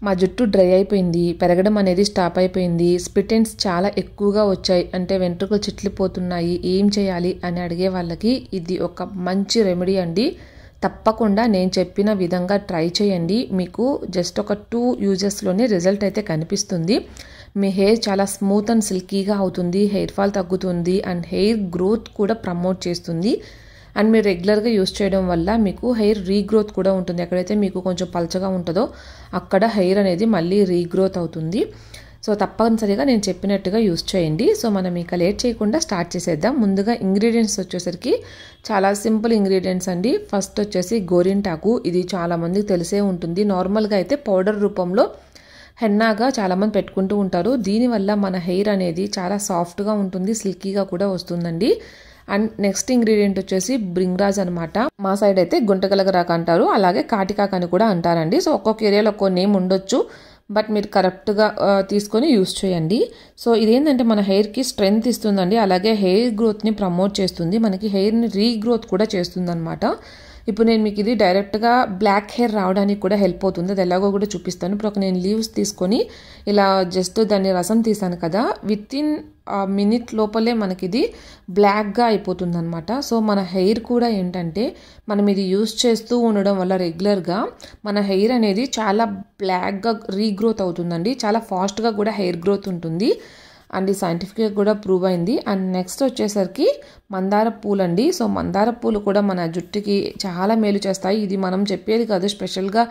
మా జుట్టు డ్రై అయిపోయింది, పెరగడం అనేది స్టాప్ అయిపోయింది, స్ప్లిట్ ఎండ్స్ చాలా ఎక్కువగా వచ్చాయి, అంటే వెంట్రుకలు చిట్లిపోతున్నాయి, ఏం చేయాలి అని అడిగే వాళ్ళకి ఇది ఒక మంచి రెమెడీ అండి. తప్పకుండా నేను చెప్పిన విధంగా ట్రై చేయండి. మీకు జస్ట్ ఒక 2 యూజెస్లోనే రిజల్ట్ అయితే కనిపిస్తుంది. మీ హెయిర్ చాలా స్మూత్ అండ్ సిల్కీగా అవుతుంది, హెయిర్ ఫాల్ తగ్గుతుంది అండ్ హెయిర్ గ్రోత్ కూడా ప్రమోట్ చేస్తుంది. అండ్ మీరు రెగ్యులర్గా యూస్ చేయడం వల్ల మీకు హెయిర్ రీగ్రోత్ కూడా ఉంటుంది. ఎక్కడైతే మీకు కొంచెం పల్చగా ఉంటుందో అక్కడ హెయిర్ అనేది మళ్ళీ రీగ్రోత్ అవుతుంది. సో తప్పనిసరిగా నేను చెప్పినట్టుగా యూస్ చేయండి. సో మనం ఇక లేట్ చేయకుండా స్టార్ట్ చేసేద్దాం. ముందుగా ఇంగ్రీడియంట్స్ వచ్చేసరికి చాలా సింపుల్ ఇంగ్రీడియంట్స్ అండి. ఫస్ట్ వచ్చేసి గోరింటాకు. ఇది చాలామందికి తెలిసే ఉంటుంది. నార్మల్గా అయితే పౌడర్ రూపంలో హెన్నాగా చాలామంది పెట్టుకుంటూ ఉంటారు. దీనివల్ల మన హెయిర్ అనేది చాలా సాఫ్ట్గా ఉంటుంది, సిల్కీగా కూడా వస్తుందండి. అండ్ నెక్స్ట్ ఇంగ్రీడియంట్ వచ్చేసి బ్రింగ్రాజ్ అనమాట. మా సైడ్ అయితే గుంటగలగరాకు అంటారు, అలాగే కాటికాక్ అని కూడా అంటారండి. సో ఒక్కొక్క ఏరియాలో ఒక్కో నేమ్ ఉండొచ్చు, బట్ మీరు కరెక్ట్గా తీసుకొని యూస్ చేయండి. సో ఇదేంటంటే మన హెయిర్కి స్ట్రెంగ్త్ ఇస్తుందండి, అలాగే హెయిర్ గ్రోత్ని ప్రమోట్ చేస్తుంది, మనకి హెయిర్ని రీగ్రోత్ కూడా చేస్తుంది అనమాట. ఇప్పుడు నేను మీకు ఇది డైరెక్ట్గా బ్లాక్ హెయిర్ రావడానికి కూడా హెల్ప్ అవుతుంది. అది ఎలాగో కూడా చూపిస్తాను. ఇప్పుడు ఒక నేను లీవ్స్ తీసుకొని ఇలా జస్ట్ దాన్ని రసం తీసాను కదా, విత్ ఇన్ మినిట్ లోపలే మనకి ఇది బ్లాక్గా అయిపోతుంది అనమాట. సో మన హెయిర్ కూడా ఏంటంటే మనం ఇది యూస్ చేస్తూ ఉండడం వల్ల రెగ్యులర్గా మన హెయిర్ అనేది చాలా బ్లాక్గా రీగ్రోత్ అవుతుందండి. చాలా ఫాస్ట్గా కూడా హెయిర్ గ్రోత్ ఉంటుంది అండ్ సైంటిఫిక్గా కూడా ప్రూవ్ అయింది. అండ్ నెక్స్ట్ వచ్చేసరికి మందార పూలు అండి. సో మందార పూలు కూడా మన జుట్టుకి చాలా మేలు చేస్తాయి. ఇది మనం చెప్పేది కాదు, స్పెషల్గా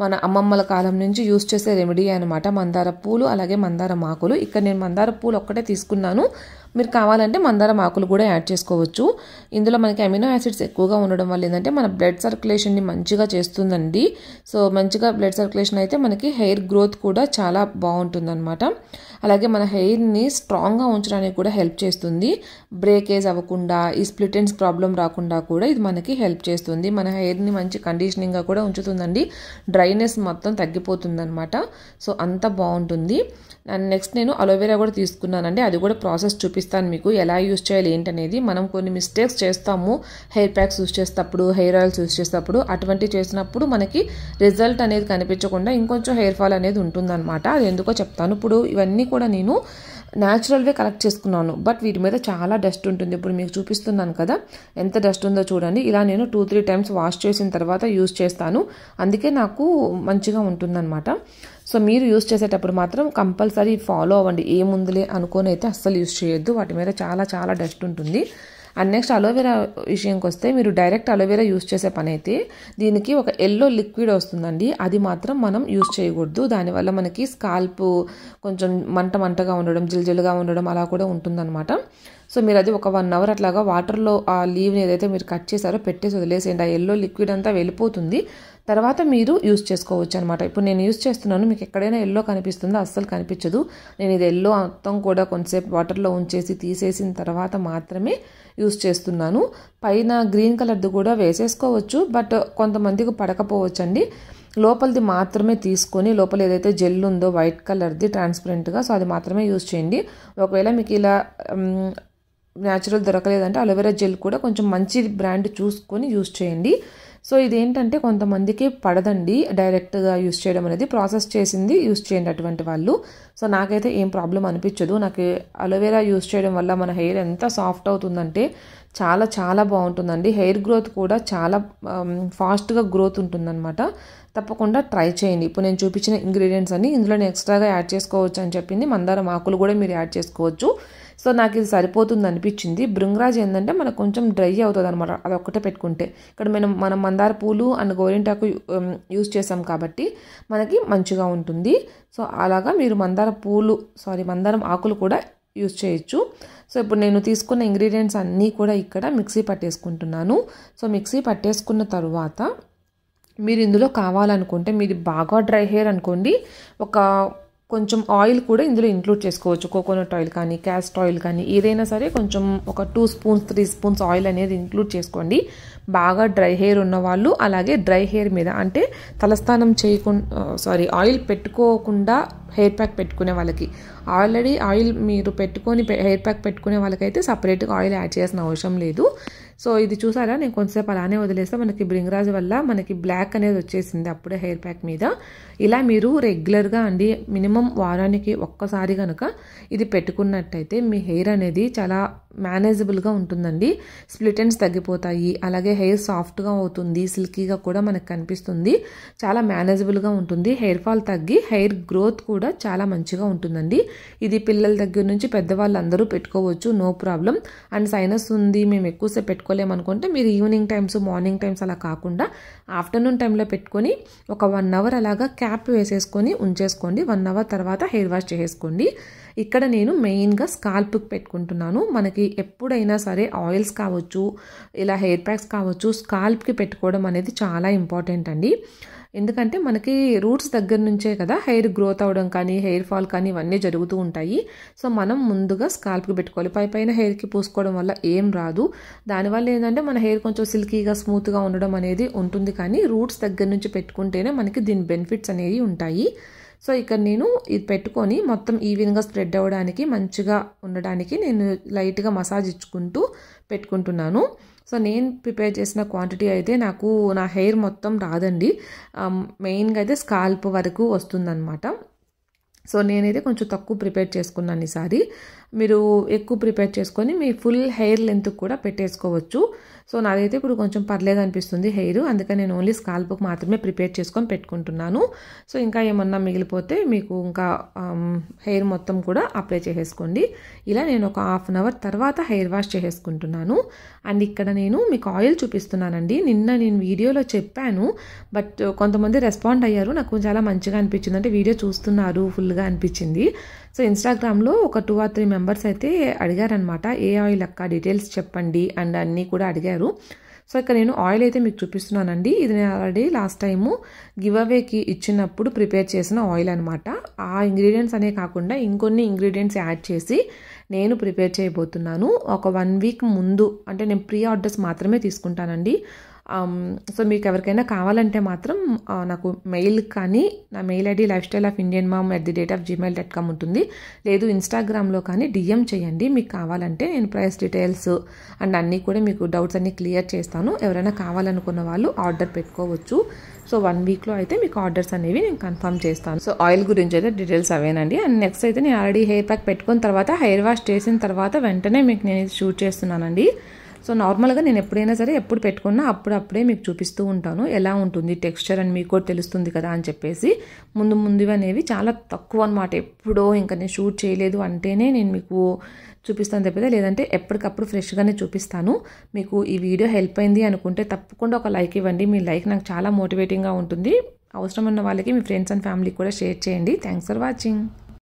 మన అమ్మమ్మల కాలం నుంచి యూస్ చేసే రెమెడీ అనమాట. మందార పూలు అలాగే మందార ఆకులు. ఇక్కడ నేను మందార పూలు ఒక్కటే తీసుకున్నాను, మీరు కావాలంటే మందార ఆకులు కూడా యాడ్ చేసుకోవచ్చు. ఇందులో మనకి అమినో యాసిడ్స్ ఎక్కువగా ఉండడం వల్ల ఏంటంటే మన బ్లడ్ సర్క్యులేషన్ని మంచిగా చేస్తుందండి. సో మంచిగా బ్లడ్ సర్క్యులేషన్ అయితే మనకి హెయిర్ గ్రోత్ కూడా చాలా బాగుంటుందన్నమాట. అలాగే మన హెయిర్ని స్ట్రాంగ్గా ఉంచడానికి కూడా హెల్ప్ చేస్తుంది. బ్రేకేజ్ అవ్వకుండా, ఈ స్ప్లిట్ ఎండ్స్ ప్రాబ్లం రాకుండా కూడా ఇది మనకి హెల్ప్ చేస్తుంది. మన హెయిర్ని మంచి కండిషనింగ్గా కూడా ఉంచుతుందండి. డ్రైనెస్ మొత్తం తగ్గిపోతుంది అనమాట. సో అంత బాగుంటుంది. అండ్ నెక్స్ట్ నేను అలోవెరా కూడా తీసుకున్నానండి. అది కూడా ప్రాసెస్ చూపిస్తాను మీకు, ఎలా యూస్ చేయాలి ఏంటనేది. మనం కొన్ని మిస్టేక్స్ చేస్తాము హెయిర్ ప్యాక్స్ యూస్ చేసేటప్పుడు, హెయిర్ ఆయిల్స్ యూస్ చేసేటప్పుడు. అటువంటివి చేసినప్పుడు మనకి రిజల్ట్ అనేది కనిపించకుండా ఇంకొంచెం హెయిర్ ఫాల్ అనేది ఉంటుందన్నమాట. అది ఎందుకో చెప్తాను. ఇప్పుడు ఇవన్నీ కూడా నేను న్యాచురల్వే కలెక్ట్ చేసుకున్నాను, బట్ వీటి మీద చాలా డస్ట్ ఉంటుంది. ఇప్పుడు మీకు చూపిస్తున్నాను కదా ఎంత డస్ట్ ఉందో చూడండి. ఇలా నేను 2-3 టైమ్స్ వాష్ చేసిన తర్వాత యూస్ చేస్తాను, అందుకే నాకు మంచిగా ఉంటుందన్నమాట. సో మీరు యూస్ చేసేటప్పుడు మాత్రం కంపల్సరీ ఫాలో అవ్వండి. ఏముందులే అనుకొని అయితే అస్సలు యూస్ చేయొద్దు, వాటి మీద చాలా చాలా డస్ట్ ఉంటుంది. అండ్ నెక్స్ట్ అలోవెరా విషయంకి వస్తే, మీరు డైరెక్ట్ అలోవెరా యూస్ చేసే పని అయితే దీనికి ఒక ఎల్లో లిక్విడ్ వస్తుందండి, అది మాత్రం మనం యూస్ చేయకూడదు. దానివల్ల మనకి స్కాల్ప్ కొంచెం మంటగా ఉండడం, జిల్జిల్గా ఉండడం అలా కూడా ఉంటుందన్నమాట. సో మీరు అది ఒక 1 అవర్ అట్లాగా వాటర్లో ఆ లీవ్ని ఏదైతే మీరు కట్ చేశారో పెట్టేసి వదిలేసేయండి. ఆ ఎల్లో లిక్విడ్ అంతా వెళ్ళిపోతుంది, తర్వాత మీరు యూస్ చేసుకోవచ్చు అనమాట. ఇప్పుడు నేను యూస్ చేస్తున్నాను, మీకు ఎక్కడైనా ఎల్లో కనిపిస్తుందో? అస్సలు కనిపించదు. నేను ఇది ఎల్లో మొత్తం కూడా కొంతసేపు వాటర్లో ఉంచేసి తీసేసిన తర్వాత మాత్రమే యూస్ చేస్తున్నాను. పైన గ్రీన్ కలర్ది కూడా వేసేసుకోవచ్చు, బట్ కొంతమందికి పడకపోవచ్చు అండి. లోపలిది మాత్రమే తీసుకొని, లోపల ఏదైతే జెల్ ఉందో వైట్ కలర్ది ట్రాన్స్పరెంట్గా, సో అది మాత్రమే యూస్ చేయండి. ఒకవేళ మీకు ఇలా న్యాచురల్ దొరకలేదంటే అలోవెరా జెల్ కూడా కొంచెం మంచి బ్రాండ్ చూసుకొని యూస్ చేయండి. సో ఇదేంటంటే కొంతమందికి పడదండి డైరెక్ట్గా యూస్ చేయడం అనేది, ప్రాసెస్ చేసింది యూస్ చేయండి అటువంటి వాళ్ళు. సో నాకైతే ఏం ప్రాబ్లం అనిపించదు. నాకు అలోవెరా యూస్ చేయడం వల్ల మన హెయిర్ ఎంత సాఫ్ట్ అవుతుందంటే చాలా చాలా బాగుంటుందండి. హెయిర్ గ్రోత్ కూడా చాలా ఫాస్ట్గా గ్రోత్ ఉంటుందన్నమాట. తప్పకుండా ట్రై చేయండి. ఇప్పుడు నేను చూపించిన ఇంగ్రీడియంట్స్ అన్ని ఇందులో ఎక్స్ట్రాగా యాడ్ చేసుకోవచ్చు అని చెప్పింది. మందారం ఆకులు కూడా మీరు యాడ్ చేసుకోవచ్చు. సో నాకు ఇది సరిపోతుంది అనిపించింది. భృంగరాజ్ ఏంటంటే మనకు కొంచెం డ్రై అవుతుంది అనమాట, అది ఒక్కటే పెట్టుకుంటే. ఇక్కడ మనం మందార పూలు అండ్ గోరింటాకు యూస్ చేసాం కాబట్టి మనకి మంచిగా ఉంటుంది. సో అలాగా మీరు మందారం ఆకులు కూడా యూస్ చేయొచ్చు. సో ఇప్పుడు నేను తీసుకున్న ఇంగ్రీడియంట్స్ అన్నీ కూడా ఇక్కడ మిక్సీ పట్టేసుకుంటున్నాను. సో మిక్సీ పట్టేసుకున్న తర్వాత మీరు ఇందులో కావాలనుకుంటే, మీది బాగా డ్రై హెయిర్ అనుకోండి, కొంచెం ఆయిల్ కూడా ఇందులో ఇంక్లూడ్ చేసుకోవచ్చు. కోకోనట్ ఆయిల్ కానీ, క్యాస్ట్ ఆయిల్ కానీ, ఏదైనా సరే కొంచెం ఒక 2 స్పూన్స్ 3 స్పూన్స్ ఆయిల్ అనేది ఇంక్లూడ్ చేసుకోండి. బాగా డ్రై హెయిర్ ఉన్నవాళ్ళు, అలాగే డ్రై హెయిర్ మీద అంటే తలస్నానం ఆయిల్ పెట్టుకోకుండా హెయిర్ ప్యాక్ పెట్టుకునే వాళ్ళకి, ఆల్రెడీ ఆయిల్ మీరు పెట్టుకొని హెయిర్ ప్యాక్ పెట్టుకునే వాళ్ళకైతే సపరేట్గా ఆయిల్ యాడ్ చేయాల్సిన అవసరం లేదు. సో ఇది చూసారా, నేను కొంతసేపు అలానే వదిలేస్తే మనకి బ్రింగరాజ్ వల్ల మనకి బ్లాక్ అనేది వచ్చేసింది అప్పుడే హెయిర్ ప్యాక్ మీద. ఇలా మీరు రెగ్యులర్గా అండి మినిమం వారానికి ఒక్కసారి కనుక ఇది పెట్టుకున్నట్టయితే మీ హెయిర్ అనేది చాలా మేనేజబుల్గా ఉంటుందండి. స్ప్లిట్ ఎండ్స్ తగ్గిపోతాయి, అలాగే హెయిర్ సాఫ్ట్గా అవుతుంది, సిల్కీగా కూడా మనకు కనిపిస్తుంది, చాలా మేనేజబుల్గా ఉంటుంది. హెయిర్ ఫాల్ తగ్గి హెయిర్ గ్రోత్ కూడా చాలా మంచిగా ఉంటుందండి. ఇది పిల్లల దగ్గర నుంచి పెద్దవాళ్ళు అందరూ పెట్టుకోవచ్చు, నో ప్రాబ్లం. అండ్ సైనస్ ఉంది మేము ఎక్కువసేపు పెట్టుకోలేము అనుకుంటే మీరు ఈవినింగ్ టైమ్స్ మార్నింగ్ టైమ్స్ అలా కాకుండా ఆఫ్టర్నూన్ టైంలో పెట్టుకొని ఒక 1 అవర్ అలాగా క్యాప్ వేసేసుకొని ఉంచేసుకోండి. 1 అవర్ తర్వాత హెయిర్ వాష్ చేసుకోండి. ఇక్కడ నేను మెయిన్గా స్కాల్ప్కి పెట్టుకుంటున్నాను. మనకి ఎప్పుడైనా సరే ఆయిల్స్ కావచ్చు, ఇలా హెయిర్ ప్యాక్స్ కావచ్చు, స్కాల్ప్కి పెట్టుకోవడం అనేది చాలా ఇంపార్టెంట్ అండి. ఎందుకంటే మనకి రూట్స్ దగ్గర నుంచే కదా హెయిర్ గ్రోత్ అవ్వడం కానీ హెయిర్ ఫాల్ కానీ ఇవన్నీ జరుగుతూ ఉంటాయి. సో మనం ముందుగా స్కాల్ప్కి పెట్టుకోవాలి. పైన హెయిర్కి పూసుకోవడం వల్ల ఏం రాదు. దానివల్ల ఏంటంటే మన హెయిర్ కొంచెం సిల్కీగా స్మూత్గా ఉండడం అనేది ఉంటుంది, కానీ రూట్స్ దగ్గర నుంచి పెట్టుకుంటేనే మనకి దీని బెనిఫిట్స్ అనేవి ఉంటాయి. సో ఇక్కడ నేను ఇది పెట్టుకొని మొత్తం ఈవెన్గా స్ప్రెడ్ అవ్వడానికి మంచిగా ఉండడానికి నేను లైట్గా మసాజ్ ఇచ్చుకుంటూ పెట్టుకుంటున్నాను. సో నేను ప్రిపేర్ చేసిన క్వాంటిటీ అయితే నాకు నా హెయిర్ మొత్తం రాదండి, మెయిన్గా అయితే స్కాల్ప్ వరకు వస్తుందన్నమాట. సో నేనైతే కొంచెం తక్కువ ప్రిపేర్ చేసుకున్నాను ఈసారి. మీరు ఎక్కువ ప్రిపేర్ చేసుకొని మీ ఫుల్ హెయిర్ లెంత్ కూడా పెట్టేసుకోవచ్చు. సో నాదైతే ఇప్పుడు కొంచెం పర్లేదు అనిపిస్తుంది హెయిర్, అందుకని నేను ఓన్లీ స్కాల్ప్కి మాత్రమే ప్రిపేర్ చేసుకొని పెట్టుకుంటున్నాను. సో ఇంకా ఏమన్నా మిగిలిపోతే మీకు ఇంకా హెయిర్ మొత్తం కూడా అప్లై చేసేసుకోండి. ఇలా నేను ఒక 1/2 అవర్ తర్వాత హెయిర్ వాష్ చేసేసుకుంటున్నాను. అండ్ ఇక్కడ నేను మీకు ఆయిల్ చూపిస్తున్నానండి. నిన్న నేను వీడియోలో చెప్పాను, బట్ కొంతమంది రెస్పాండ్ అయ్యారు, నాకు చాలా మంచిగా అనిపించింది. అంటే వీడియో చూస్తున్నారు ఫుల్గా అనిపించింది. సో ఇన్స్టాగ్రామ్లో ఒక 2 or 3 మెంబర్స్ అయితే అడిగారనమాట, ఏ ఆయిల్ అక్క డీటెయిల్స్ చెప్పండి అండ్ అన్నీ కూడా అడిగారు. సో ఇక్కడ నేను ఆయిల్ అయితే మీకు చూపిస్తున్నానండి. ఇది నేను ఆల్రెడీ లాస్ట్ టైము గివ్ అవేకి ఇచ్చినప్పుడు ప్రిపేర్ చేసిన ఆయిల్ అనమాట. ఆ ఇంగ్రీడియంట్స్ అనే కాకుండా ఇంకొన్ని ఇంగ్రీడియంట్స్ యాడ్ చేసి నేను ప్రిపేర్ చేయబోతున్నాను. ఒక 1 వీక్ ముందు, అంటే నేను ప్రీ ఆర్డర్స్ మాత్రమే తీసుకుంటానండి. సో మీకు ఎవరికైనా కావాలంటే మాత్రం నాకు మెయిల్ కానీ, నా మెయిల్ ఐడి lifestyleofindianmom@gmail.com ఉంటుంది. లేదు ఇన్స్టాగ్రామ్లో కానీ డిఎం చేయండి మీకు కావాలంటే. నేను ప్రైస్ డీటెయిల్స్ అండ్ అన్నీ కూడా మీకు డౌట్స్ అన్నీ క్లియర్ చేస్తాను. ఎవరైనా కావాలనుకున్న వాళ్ళు ఆర్డర్ పెట్టుకోవచ్చు. సో 1 వీక్లో అయితే మీకు ఆర్డర్స్ అనేవి నేను కన్ఫర్మ్ చేస్తాను. సో ఆయిల్ గురించి అయితే డీటెయిల్స్ అవేనండి. అండ్ నెక్స్ట్ అయితే నేను ఆల్రెడీ హెయిర్ ప్యాక్ పెట్టుకున్న తర్వాత హెయిర్ వాష్ చేసిన తర్వాత వెంటనే మీకు నేను షూట్ చేస్తున్నానండి. సో నార్మల్గా నేను ఎప్పుడైనా సరే ఎప్పుడు పెట్టుకున్నా అప్పుడే మీకు చూపిస్తూ ఉంటాను ఎలా ఉంటుంది టెక్స్చర్ అని, మీకు కూడా తెలుస్తుంది కదా అని చెప్పేసి. ముందువి అనేవి చాలా తక్కువ అనమాట. ఎప్పుడో ఇంకా నేను షూట్ చేయలేదు అంటేనే నేను మీకు చూపిస్తాను తప్పితే, లేదంటే ఎప్పటికప్పుడు ఫ్రెష్గానే చూపిస్తాను. మీకు ఈ వీడియో హెల్ప్ అయింది అనుకుంటే తప్పకుండా ఒక లైక్ ఇవ్వండి. మీ లైక్ నాకు చాలా మోటివేటింగ్గా ఉంటుంది. అవసరం ఉన్న వాళ్ళకి మీ ఫ్రెండ్స్ అండ్ ఫ్యామిలీకి కూడా షేర్ చేయండి. Thanks for watching.